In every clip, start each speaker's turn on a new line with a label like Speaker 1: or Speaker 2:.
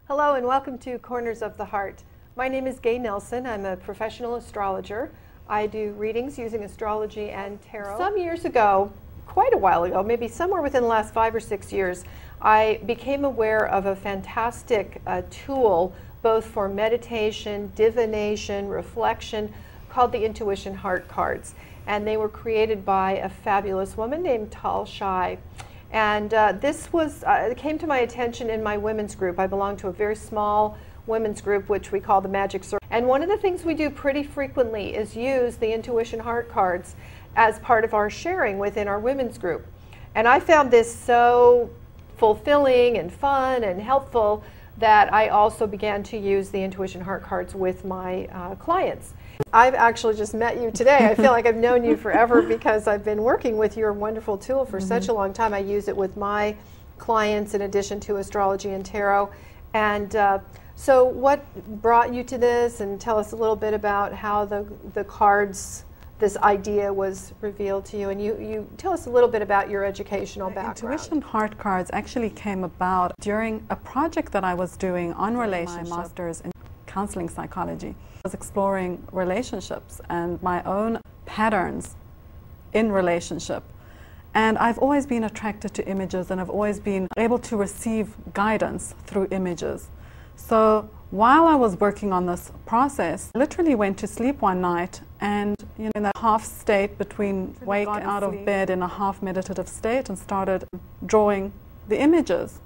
Speaker 1: Hello and welcome to Corners of the Heart. My name is Gay Nelson. I'm a professional astrologer. I do readings using astrology and tarot. Some years ago, quite a while ago, maybe somewhere within the last 5 or 6 years, I became aware of a fantastic tool both for meditation, divination, reflection, called the Intuition Heart Cards. And they were created by a fabulous woman named Shai. And this was, it came to my attention in my women's group. I belong to a very small women's group, which we call the Magic Circle. And one of the things we do pretty frequently is use the Intuition Heart Cards as part of our sharing within our women's group. And I found this so fulfilling and fun and helpful that I also began to use the Intuition Heart Cards with my clients. I've actually just met you today. I feel like I've known you forever because I've been working with your wonderful tool for such a long time. I use it with my clients in addition to astrology and tarot. And so what brought you to this, and tell us a little bit about how the cards, this idea was revealed to you, and you tell us a little bit about your educational background.
Speaker 2: Intuition Heart Cards actually came about during a project that I was doing on relationship, my master's in counseling psychology. I was exploring relationships and my own patterns in relationship. And I've always been attracted to images, and I've always been able to receive guidance through images. So while I was working on this process, I literally went to sleep one night and, you know, in that half state between wake and out of bed, in a half meditative state, and started drawing the images.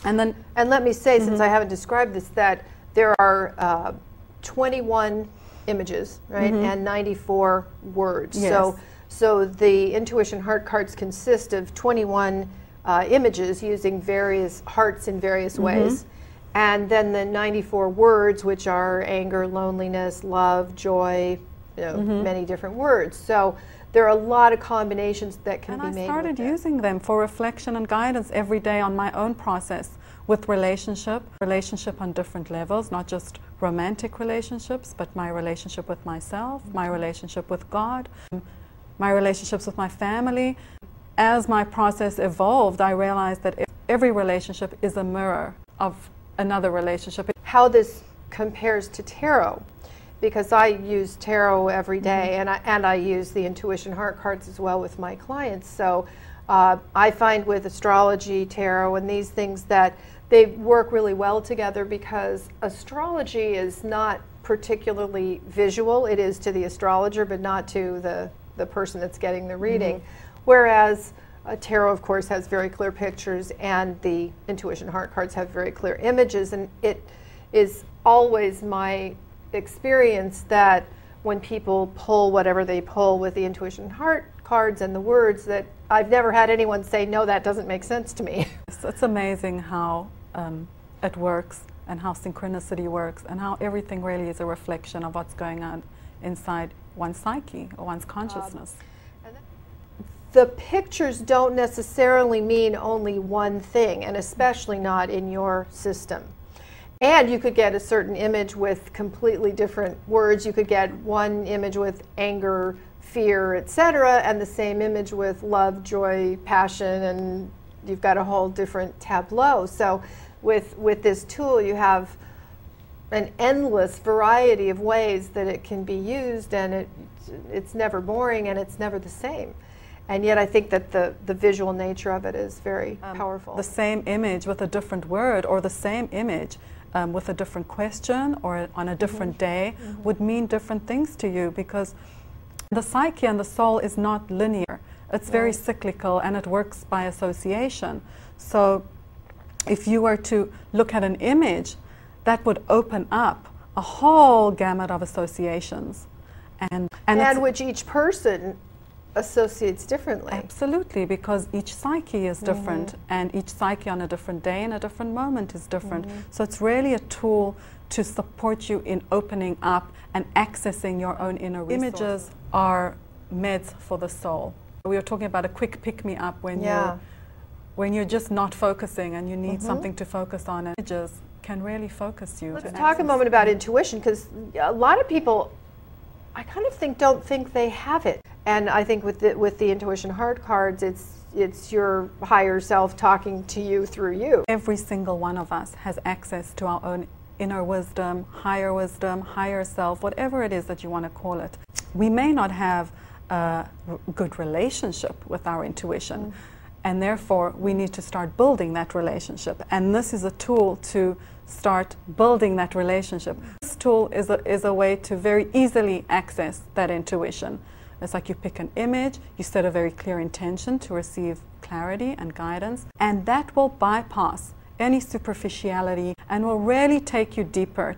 Speaker 2: And
Speaker 1: let me say, since I haven't described this, that there are 21 images, right, and 94 words.
Speaker 2: Yes.
Speaker 1: So the Intuition Heart Cards consist of 21 images using various hearts in various ways. And then the 94 words, which are anger, loneliness, love, joy, you know, many different words. So there are a lot of combinations that can be made. And I started
Speaker 2: using them for reflection and guidance every day on my own process with relationship on different levels, not just romantic relationships, but my relationship with myself, my relationship with God, my relationships with my family. As my process evolved, I realized that every relationship is a mirror of another relationship.
Speaker 1: How this compares to tarot, because I use tarot every day, and I use the Intuition Heart Cards as well with my clients. So I find with astrology, tarot, and these things that they work really well together, because astrology is not particularly visual. It is to the astrologer, but not to the person that's getting the reading. Whereas tarot, of course, has very clear pictures, and the Intuition Heart Cards have very clear images. And it is always my experience that when people pull whatever they pull with the Intuition Heart Cards and the words, that I've never had anyone say, no, that doesn't make sense to me.
Speaker 2: It's amazing how it works, and how synchronicity works, and how everything really is a reflection of what's going on inside one's psyche or one's consciousness.
Speaker 1: The pictures don't necessarily mean only one thing, and especially not in your system. And you could get a certain image with completely different words. You could get one image with anger, fear, etc., and the same image with love, joy, passion, and you've got a whole different tableau. So with this tool, you have an endless variety of ways that it can be used, and it's never boring, and it's never the same. And yet I think that the visual nature of it is very powerful.
Speaker 2: The same image with a different word, or the same image with a different question, or on a different day, would mean different things to you, because the psyche and the soul is not linear. It's very cyclical, and it works by association. So if you were to look at an image, that would open up a whole gamut of associations. And
Speaker 1: which each person associates differently.
Speaker 2: Absolutely, because each psyche is different, and each psyche on a different day and a different moment is different. So it's really a tool to support you in opening up and accessing your own inner resources. Images are meds for the soul. We were talking about a quick pick-me-up when you're just not focusing and you need something to focus on, and images can really focus you.
Speaker 1: Let's talk a moment about intuition, because a lot of people, I kind of don't think they have it. And I think with the Intuition Heart Cards, it's it's your higher self talking to you through you.
Speaker 2: Every single one of us has access to our own inner wisdom, higher self, whatever it is that you want to call it. We may not have a good relationship with our intuition, and therefore we need to start building that relationship. And this is a tool to start building that relationship. This tool is a way to very easily access that intuition. It's like you pick an image, you set a very clear intention to receive clarity and guidance, and that will bypass any superficiality and will really take you deeper.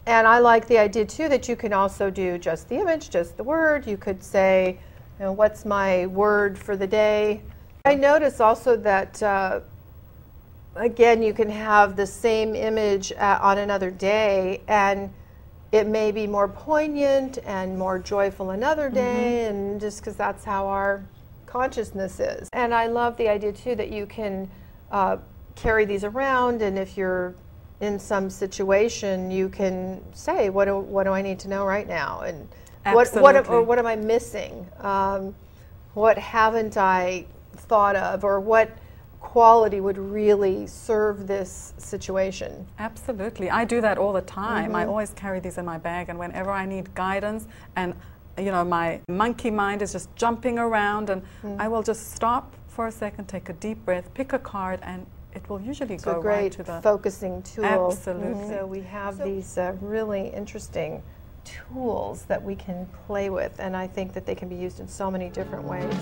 Speaker 1: And I like the idea too that you can also do just the image, just the word. You could say, you know, what's my word for the day? I notice also that again, you can have the same image on another day, and it may be more poignant and more joyful another day, and just because that's how our consciousness is. And I love the idea too that you can carry these around, and if you're in some situation, you can say, what do I need to know right now? And what am I missing? What haven't I thought of, or what quality would really serve this situation?
Speaker 2: Absolutely. I do that all the time. I always carry these in my bag, and whenever I need guidance and you know my monkey mind is just jumping around, and I will just stop for a second, take a deep breath, pick a card, and it will usually go right to the...
Speaker 1: It's a great focusing tool.
Speaker 2: Absolutely.
Speaker 1: So we have these really interesting tools that we can play with, and I think that they can be used in so many different ways.